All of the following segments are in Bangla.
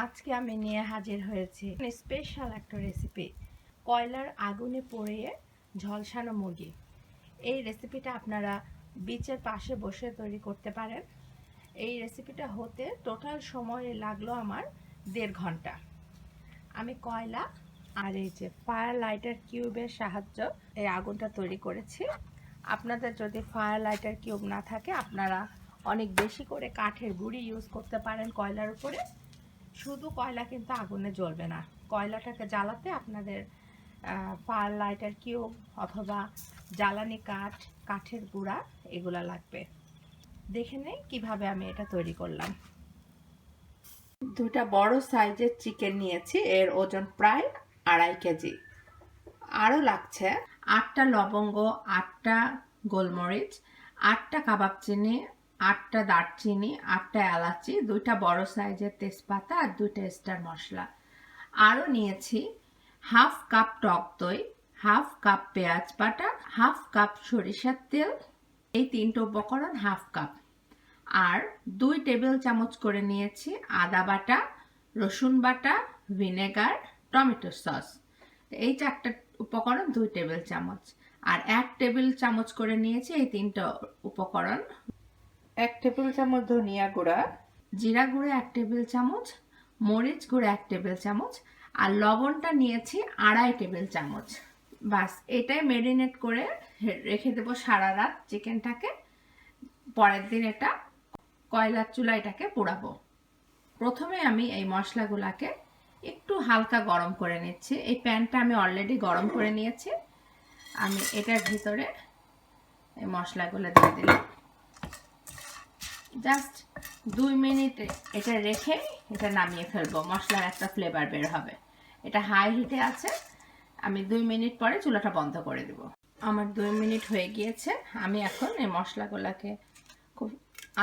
আজকে আমি নিয়ে হাজির হয়েছি স্পেশাল একটা রেসিপি, কয়লার আগুনে পুড়িয়ে ঝলসানো মুরগি। এই রেসিপিটা আপনারা বিচের পাশে বসে তৈরি করতে পারেন। এই রেসিপিটা হতে টোটাল সময় লাগলো আমার 1.5 ঘন্টা। আমি কয়লা আর এই যে ফায়ার লাইটার কিউবের সাহায্য এই আগুনটা তৈরি করেছি। আপনাদের যদি ফায়ার লাইটার কিউব না থাকে, আপনারা অনেক বেশি করে কাঠের গুঁড়ি ইউজ করতে পারেন কয়লার উপরে। শুধু কয়লা কিন্তু আগুনে জ্বলবে না, কয়লাটাকে জ্বালাতে আপনাদের ফায়ার লাইটার কিউব অথবা জ্বালানি কাঠ, কাঠের গুঁড়া এগুলা লাগবে। দেখে নেই কিভাবে আমি এটা তৈরি করলাম। দুটা বড় সাইজের চিকেন নিয়েছি, এর ওজন প্রায় 2.5 কেজি। আরও লাগছে 8টা লবঙ্গ, 8টা গোলমরিচ, 8টা কাবাব চিনি, 8টা দারচিনি, 8টা এলাচি, 2টা বড় সাইজের তেজপাতা আর 2টা স্টার মশলা। আরও নিয়েছি 1/2 কাপ টক দই, 1/2 কাপ পেঁয়াজ বাটা, 1/2 কাপ সরিষার তেল। এই 3টে উপকরণ 1/2 কাপ। আর 2 টেবিল চামচ করে নিয়েছি আদা বাটা, রসুন বাটা, ভিনেগার, টমেটো সস। এই 4টা উপকরণ 2 টেবিল চামচ। আর 1 টেবিল চামচ করে নিয়েছি এই 3টা উপকরণ। 1 টেবিল চামচ ধনিয়া গুঁড়া, জিরা গুঁড়া 1 টেবিল চামচ, মরিচ গুঁড়া 1 টেবিল চামচ, আর লবণটা নিয়েছি 2.5 টেবিল চামচ। বাস, এটাই ম্যারিনেট করে রেখে দেবো সারা রাত চিকেনটাকে। পরের দিন এটা কয়লার চুলায় এটাকে পোড়াবো। প্রথমে আমি এই মশলাগুলোকে একটু হালকা গরম করে নিচ্ছি। এই প্যানটা আমি অলরেডি গরম করে নিয়েছি। আমি এটার ভিতরে এই মশলাগুলো দিয়ে দিলাম। জাস্ট 2 মিনিট এটা রেখে এটা নামিয়ে ফেলবো, মশলার একটা ফ্লেভার বের হবে। এটা হাই হিটে আছে, আমি 2 মিনিট পরে চুলাটা বন্ধ করে দেব। আমার 2 মিনিট হয়ে গিয়েছে। আমি এখন এই মশলাগুলোকে খুব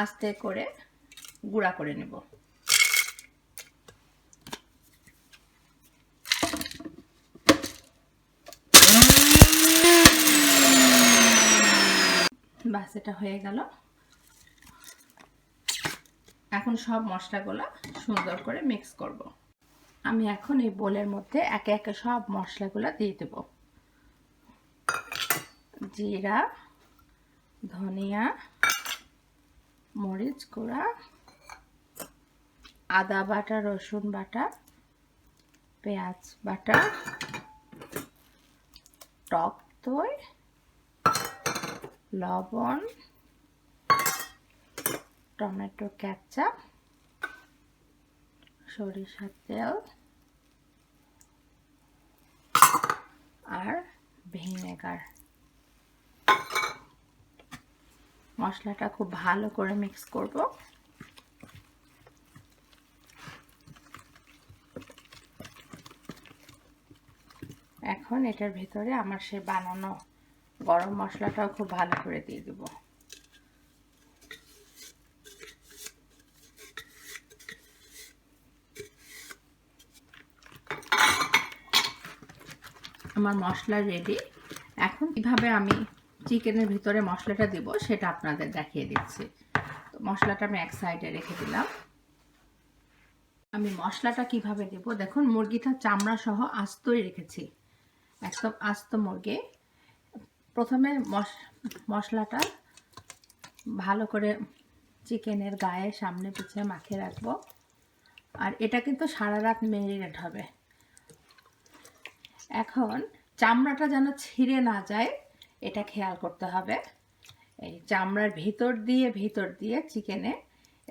আস্তে করে গুঁড়া করে নেব। বাস, এটা হয়ে গেল। এখন সব মশলাগুলো সুন্দর করে মিক্স করব। আমি এখন এই বোলের মধ্যে একে একে সব মশলাগুলো দিয়ে দেব। জিরা, ধনিয়া, মরিচ গুঁড়া, আদা বাটা, রসুন বাটা, পেঁয়াজ বাটা, টক দই, লবণ, টমেটো কেচাপ, সরিষার তেল আর ভিনেগার। মশলাটা খুব ভালো করে মিক্স করব। এখন এটার ভিতরে আমার সে বানানো গরম মশলাটাও খুব ভালো করে দিয়ে দেব। আমার মশলা রেডি। এখন কিভাবে আমি চিকেনের ভিতরে মশলাটা দিব সেটা আপনাদের দেখিয়ে দিচ্ছি। তো মশলাটা আমি এক সাইডে রেখে দিলাম। আমি মশলাটা কিভাবে দেব দেখুন, মুরগিটা চামড়া সহ আস্তই রেখেছি, একদম আস্ত মুরগি। প্রথমে মশলাটা ভালো করে চিকেনের গায়ে সামনে পিছিয়ে মাখিয়ে রাখবো। আর এটা কিন্তু সারা রাত ম্যারিনেট হবে। এখন চামড়াটা যেন ছিঁড়ে না যায় এটা খেয়াল করতে হবে। এই চামড়ার ভিতর দিয়ে চিকেনে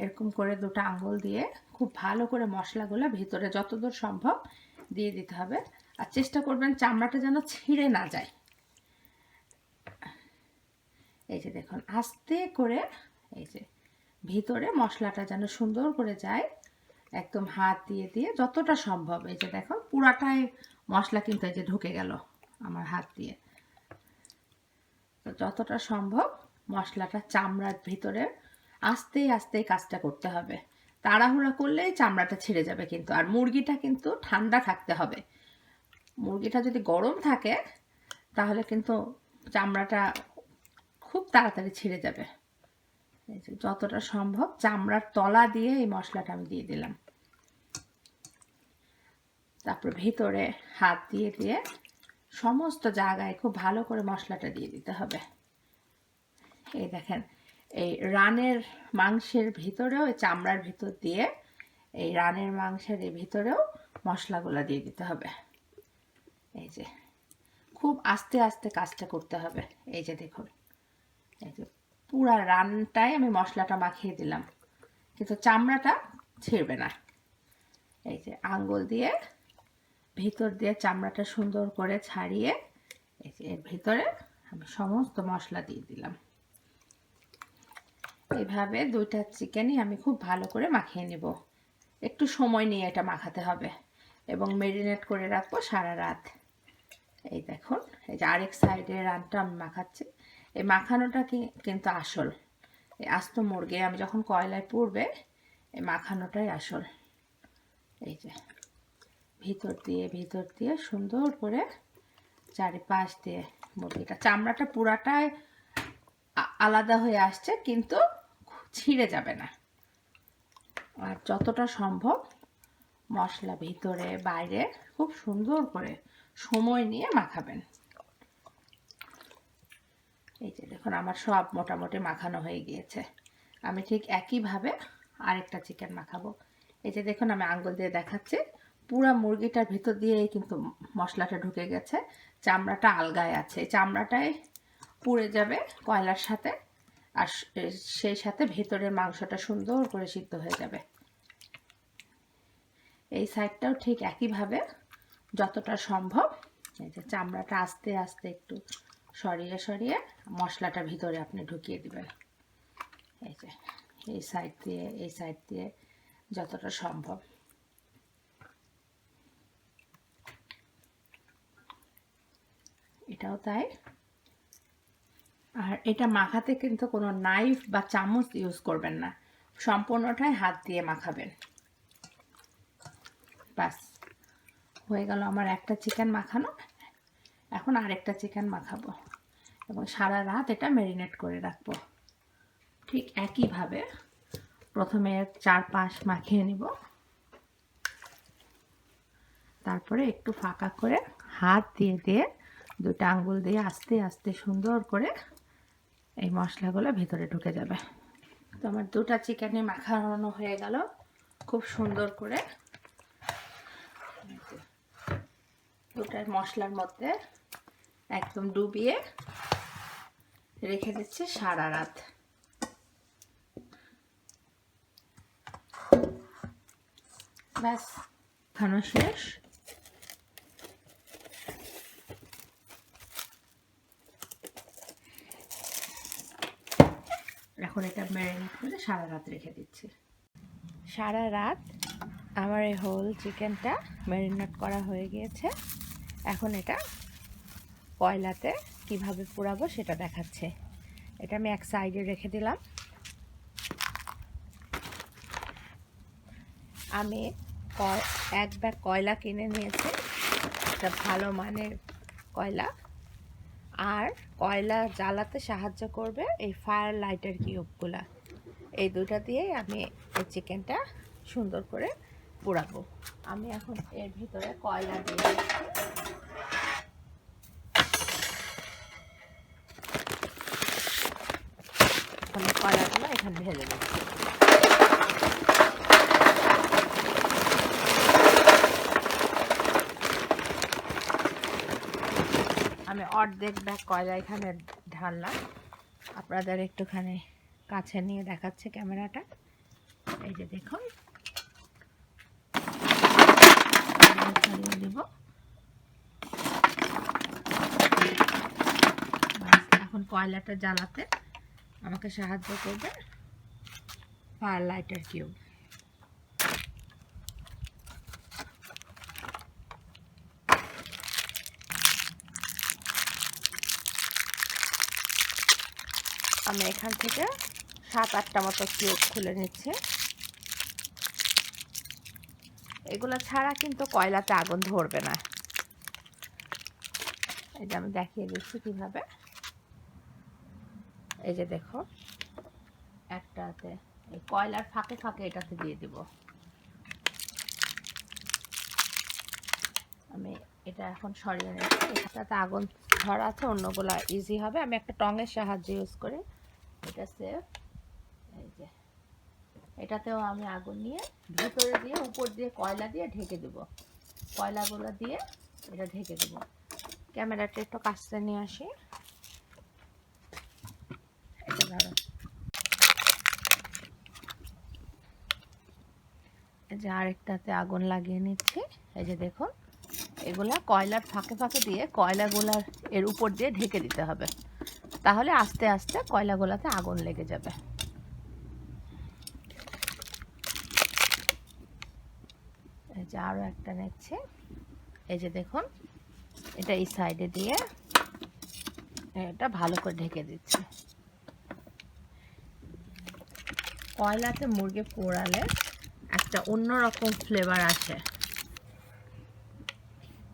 এরকম করে 2টা আঙ্গুল দিয়ে খুব ভালো করে মশলাগুলো ভিতরে যতদূর সম্ভব দিয়ে দিতে হবে। আর চেষ্টা করবেন চামড়াটা যেন ছিঁড়ে না যায়। এই যে দেখুন, আস্তে করে এই যে ভিতরে মশলাটা যেন সুন্দর করে যায়, একদম হাত দিয়ে যতটা সম্ভব। এই যে দেখুন, পুরাটাই মশলা কিন্তু এই যে ঢুকে গেল আমার হাত দিয়ে। তো যতটা সম্ভব মশলাটা চামড়ার ভিতরে আস্তে আস্তে কাজটা করতে হবে। তাড়াহুড়া করলেই চামড়াটা ছিঁড়ে যাবে কিন্তু। আর মুরগিটা কিন্তু ঠান্ডা থাকতে হবে। মুরগিটা যদি গরম থাকে তাহলে কিন্তু চামড়াটা খুব তাড়াতাড়ি ছিঁড়ে যাবে। এই যে যতটা সম্ভব চামড়ার তলা দিয়ে এই মশলাটা আমি দিয়ে দিলাম। তারপর ভিতরে হাত দিয়ে দিয়ে সমস্ত জায়গায় খুব ভালো করে মশলাটা দিয়ে দিতে হবে। এই দেখেন, এই রানের মাংসের ভিতরেও, এই চামড়ার ভিতর দিয়ে এই রানের মাংসের এই ভিতরেও মশলাগুলো দিয়ে দিতে হবে। এই যে খুব আস্তে আস্তে কাজটা করতে হবে। এই যে দেখুন, এই যে পুরা রানটাই আমি মশলাটা মাখিয়ে দিলাম, কিন্তু চামড়াটা ছিঁড়বে না। এই যে আঙ্গুল দিয়ে ভিতর দিয়ে চামড়াটা সুন্দর করে ছাড়িয়ে এই যে এর ভিতরে আমি সমস্ত মশলা দিয়ে দিলাম। এইভাবে দুইটা চিকেনই আমি খুব ভালো করে মাখিয়ে নেব। একটু সময় নিয়ে এটা মাখাতে হবে এবং ম্যারিনেট করে রাখবো সারা রাত। এই দেখুন, এই যে আরেক সাইডে রানটা আমি মাখাচ্ছি। এই মাখানোটা কিন্তু আসল। এই আস্ত মুরগি আমি যখন কয়লায় পুড়বে, এই মাখানোটাই আসল। এই যে ভিতর দিয়ে সুন্দর করে চারিপাশ দিয়ে মুরগিটা, চামড়াটা পুরাটাই আলাদা হয়ে আসছে, কিন্তু ছিঁড়ে যাবে না। আর যতটা সম্ভব মশলা ভিতরে বাইরে খুব সুন্দর করে সময় নিয়ে মাখাবেন। এই যে দেখুন, আমার সব মোটামুটি মাখানো হয়ে গিয়েছে। আমি ঠিক একইভাবে আরেকটা চিকেন মাখাবো। এই যে দেখুন, আমি আঙ্গুল দিয়ে দেখাচ্ছি, পুরা মুরগিটার ভিতর দিয়েই কিন্তু মশলাটা ঢুকে গেছে, চামড়াটা আলগায় আছে। এই চামড়াটাই পুড়ে যাবে কয়লার সাথে, আর সেই সাথে ভেতরের মাংসটা সুন্দর করে সিদ্ধ হয়ে যাবে। এই সাইডটাও ঠিক একইভাবে যতটা সম্ভব এই যে চামড়াটা আস্তে আস্তে একটু সরিয়ে সরিয়ে মশলাটা ভিতরে আপনি ঢুকিয়ে দিবেন। এই যে এই সাইড দিয়ে যতটা সম্ভব। এটাও তাই। আর এটা মাখাতে কিন্তু কোনো নাইফ বা চামচ ইউজ করবেন না, সম্পূর্ণটাই হাত দিয়ে মাখাবেন। বাস হয়ে গেল আমার একটা চিকেন মাখানো। এখন আরেকটা চিকেন মাখাবো এবং সারা রাত এটা ম্যারিনেট করে রাখবো। ঠিক একইভাবে প্রথমে 4-5 মাখিয়ে নিব, তারপরে একটু ফাঁকা করে হাত দিয়ে দিয়ে দুটো আঙ্গুল দিয়ে আস্তে আস্তে সুন্দর করে এই মশলাগুলো ভেতরে ঢুকে যাবে। তো আমার দুটা চিকেনে মাখানো হয়ে গেল খুব সুন্দর করে। দুটার মশলার মধ্যে একদম ডুবিয়ে রেখে দিচ্ছি সারা রাত। ব্যাস খানো শেষ। এখন এটা ম্যারিনেট করে সারা রাত রেখে দিচ্ছি। সারা রাত আমার এই হোল চিকেনটা ম্যারিনেট করা হয়ে গিয়েছে। এখন এটা কয়লাতে কিভাবে পোড়াবো সেটা দেখাচ্ছে। এটা আমি এক সাইডে রেখে দিলাম। আমি এক ব্যাগ কয়লা কিনে নিয়েছি, এটা ভালো মানের কয়লা। আর কয়লা জ্বালাতে সাহায্য করবে এই ফায়ার লাইটার কিউবগুলা। এই দুটা দিয়েই আমি এই চিকেনটা সুন্দর করে পোড়াবো। আমি এখন এর ভিতরে কয়লা দিয়ে কয়লাগুলো এখানে ঢেলে দিচ্ছি। আমি অর্ধেক ব্যাগ কয়লা এখানে ঢাললাম। আপনাদের একটুখানি কাছে নিয়ে দেখাচ্ছে ক্যামেরাটা। এই যে দেখুন, দিব। এখন কয়লাটা জ্বালাতে আমাকে সাহায্য করবে ফায়ার লাইটার কিউব। আমি এখান থেকে 7-8টা মতো কিউব খুলে নিচ্ছি। এগুলো ছাড়া কিন্তু কয়লাতে আগুন ধরবে না। এই যে আমি দেখিয়ে দিচ্ছি কিভাবে। এই যে দেখো, একটাতে এই কয়লার ফাঁকে ফাঁকে এটাতে দিয়ে দিব। আমি এটা এখন সরিয়ে নিচ্ছি। এটাতে আগুন ধরা আছে, অন্যগুলো ইজি হবে। আমি একটা টঙের সাহায্যে ইউজ করি, এটা সেফ। এই যে এটাতেও আমি আগুন নিয়ে ভিতরে দিয়ে উপর দিয়ে কয়লা দিয়ে ঢেকে দেব। কয়লাগুলো দিয়ে এটা ঢেকে দেব। ক্যামেরাটা একটু কাছে নিয়ে আসি। এটা ধরো, এই যে আরেকটাতে আগুন লাগিয়ে নিচ্ছি। এই যে দেখুন, এগুলা কয়লার ফাঁকে ফাঁকে দিয়ে কয়লাগুলার এর উপর দিয়ে ঢেকে দিতে হবে, তাহলে আস্তে আস্তে কয়লাগুলাতে আগুন লেগে যাবে। এই যে আরও একটা নিচ্ছে। এই যে দেখুন, এটা এই সাইডে দিয়ে এটা ভালো করে ঢেকে দিচ্ছি। কয়লাতে মুরগি পোড়ালে একটা অন্যরকম ফ্লেভার আসে।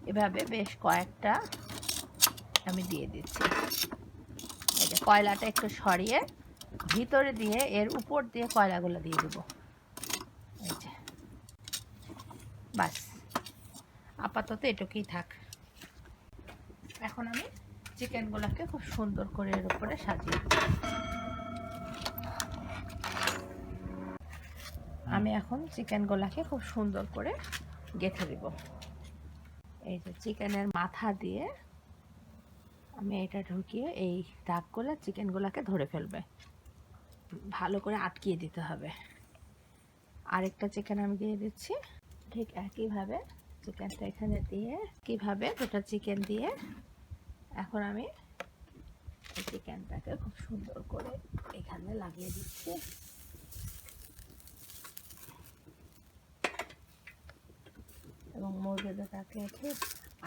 এভাবে বেশ কয়েকটা আমি দিয়ে দিচ্ছি। এই যে কয়লাটা একটু সরিয়ে ভিতরে দিয়ে এর উপর দিয়ে কয়লাগুলো দিয়ে দেবো। এই যে বাস, আপাতত এটুকুই থাক। এখন আমি চিকেনগুলোকে খুব সুন্দর করে এর উপরে সাজিয়ে দিচ্ছি। আমি এখন চিকেনগুলোকে খুব সুন্দর করে গেঁথে দেব। এই যে চিকেনের মাথা দিয়ে আমি এটা ঢুকিয়ে এই দাগগুলো চিকেনগুলোকে ধরে ফেলবে, ভালো করে আটকিয়ে দিতে হবে। আরেকটা চিকেন আমি দিয়ে দিচ্ছি। ঠিক একইভাবে চিকেনটা এখানে দিয়ে কিভাবে দুটো চিকেন দিয়ে এখন আমি এই চিকেনটাকে খুব সুন্দর করে এখানে লাগিয়ে দিচ্ছি। এবং মুরগিটাকে ঠিক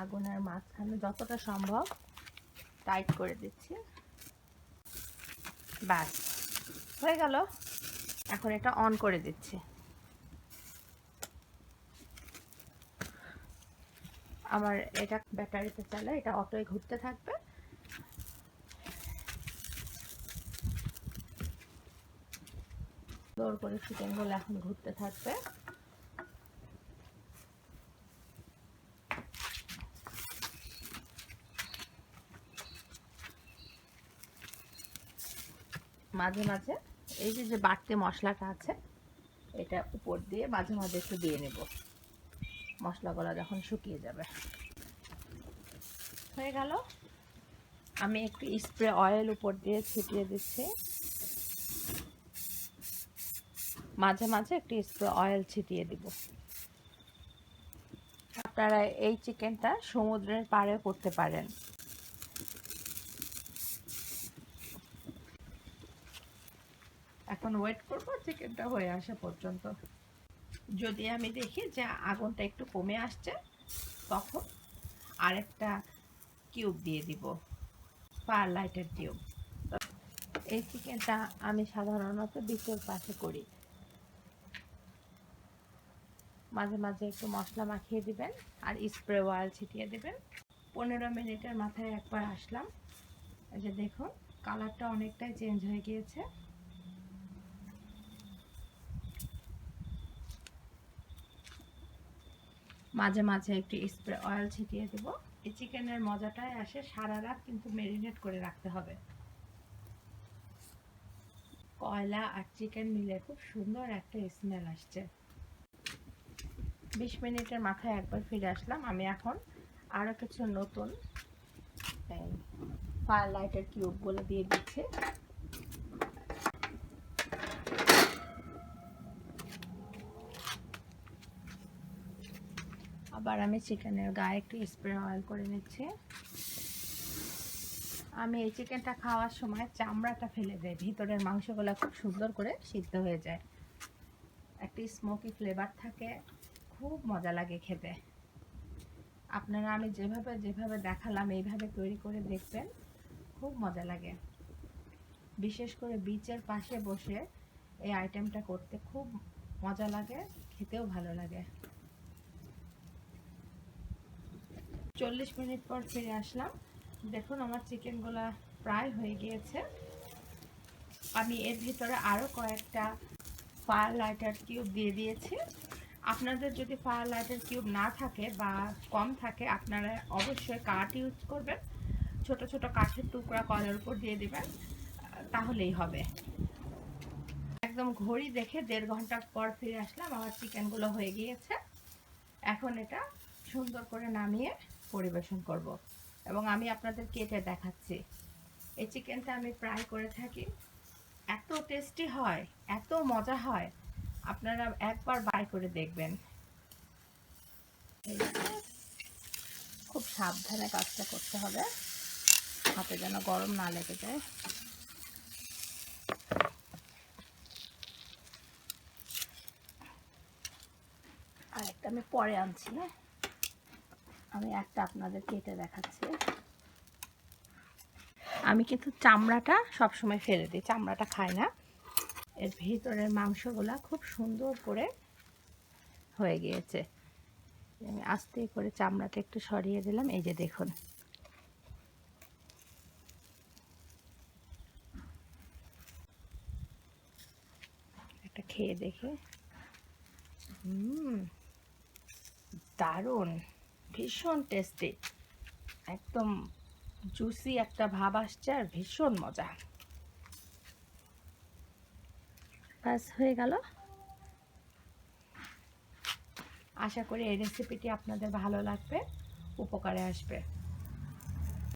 আগুনের মাঝখানে যতটা সম্ভব টাইট করে দিচ্ছি। ব্যাস হয়ে গেল। এখন এটা অন করে দিচ্ছি। আমার এটা ব্যাটারিতে চলে, এটা অটোয় ঘুরতে থাকবে। জোর করে চিকেনগুলো এখন ঘুরতে থাকবে। মাঝে মাঝে এই যে বাড়তি মশলাটা আছে এটা উপর দিয়ে মাঝে মাঝে একটু দিয়ে নেব, মশলাগুলো যখন শুকিয়ে যাবে। হয়ে গেল। আমি একটু স্প্রে অয়েল উপর দিয়ে ছিটিয়ে দিচ্ছি, মাঝে মাঝে একটু স্প্রে অয়েল ছিটিয়ে দিব। আপনারা এই চিকেনটা সমুদ্রের পাড়ে করতে পারেন। এখন ওয়েট করব চিকেনটা হয়ে আসা পর্যন্ত। যদি আমি দেখি যে আগুনটা একটু কমে আসছে, তখন আরেকটা কিউব দিয়ে দিব, ফায়ার লাইটের কিউব। এই চিকেনটা আমি সাধারণত বিচের পাশে করি। মাঝে মাঝে একটু মশলা মাখিয়ে দিবেন আর স্প্রে অয়েল ছিটিয়ে দিবেন। 15 মিনিটের মাথায় একবার আসলাম। এই যে দেখুন, কালারটা অনেকটাই চেঞ্জ হয়ে গিয়েছে। মাঝে মাঝে একটু স্প্রে অয়েল ছিটিয়ে দেব। এই চিকেনের মজাটাই আসে সারা রাত কিন্তু ম্যারিনেট করে রাখতে হবে। কয়লা আর চিকেন মিলে খুব সুন্দর একটা স্মেল আসছে। 20 মিনিটের মাথায় একবার ফিরে আসলাম। আমি এখন আরো কিছু নতুন ফায়ার লাইটের কিউবগুলো দিয়ে দিচ্ছি। আবার আমি চিকেনের গায়ে একটু স্প্রে অয়েল করে নিচ্ছি। আমি এই চিকেনটা খাওয়ার সময় চামড়াটা ফেলে দেই, ভিতরের মাংসগুলো খুব সুন্দর করে সিদ্ধ হয়ে যায়, একটা স্মোকি ফ্লেভার থাকে, খুব মজা লাগে খেতে। আপনারা আমি যেভাবে দেখালাম এইভাবে তৈরি করে দেখবেন, খুব মজা লাগে। বিশেষ করে বিচের পাশে বসে এই আইটেমটা করতে খুব মজা লাগে, খেতেও ভালো লাগে। 40 মিনিট পর ফিরে আসলাম। দেখুন আমার চিকেনগুলা প্রায় হয়ে গিয়েছে। আমি এর ভিতরে আরও কয়েকটা ফায়ার লাইটার কিউব দিয়ে দিয়েছি। আপনাদের যদি ফায়ার লাইটার কিউব না থাকে বা কম থাকে, আপনারা অবশ্যই কাঠ ইউজ করবেন। ছোট ছোট কাঠের টুকরা কয়লার উপর দিয়ে দিবেন, তাহলেই হবে। একদম ঘড়ি দেখে 1.5 ঘন্টা পর ফিরে আসলাম, আমার চিকেনগুলো হয়ে গিয়েছে। এখন এটা সুন্দর করে নামিয়ে পরিবেশন করব এবং আমি আপনাদের কেটে দেখাচ্ছি। এই চিকেনটা আমি ফ্রাই করে থাকি, এত টেস্টি হয়, এত মজা হয়, আপনারা একবার বাই করে দেখবেন। খুব সাবধানে কাজটা করতে হবে, হাতে যেন গরম না লেগে যায়। আর একটা আমি পরে আনছি, না আমি একটা আপনাদের কেটে দেখাচ্ছি। আমি কিন্তু চামড়াটা সবসময় ফেলে দিই, চামড়াটা খাই না। এর ভিতরের মাংসগুলা খুব সুন্দর করে হয়ে গিয়েছে। আমি আস্তে করে চামড়াটা একটু সরিয়ে দিলাম, এই যে দেখুন। একটা খেয়ে দেখে, দারুণ, ভীষণ টেস্টি, একদম জুসি একটা ভাব আসছে আর ভীষণ মজা। ব্যাস হয়ে গেল। আশা করি এই রেসিপিটি আপনাদের ভালো লাগবে, উপকারে আসবে।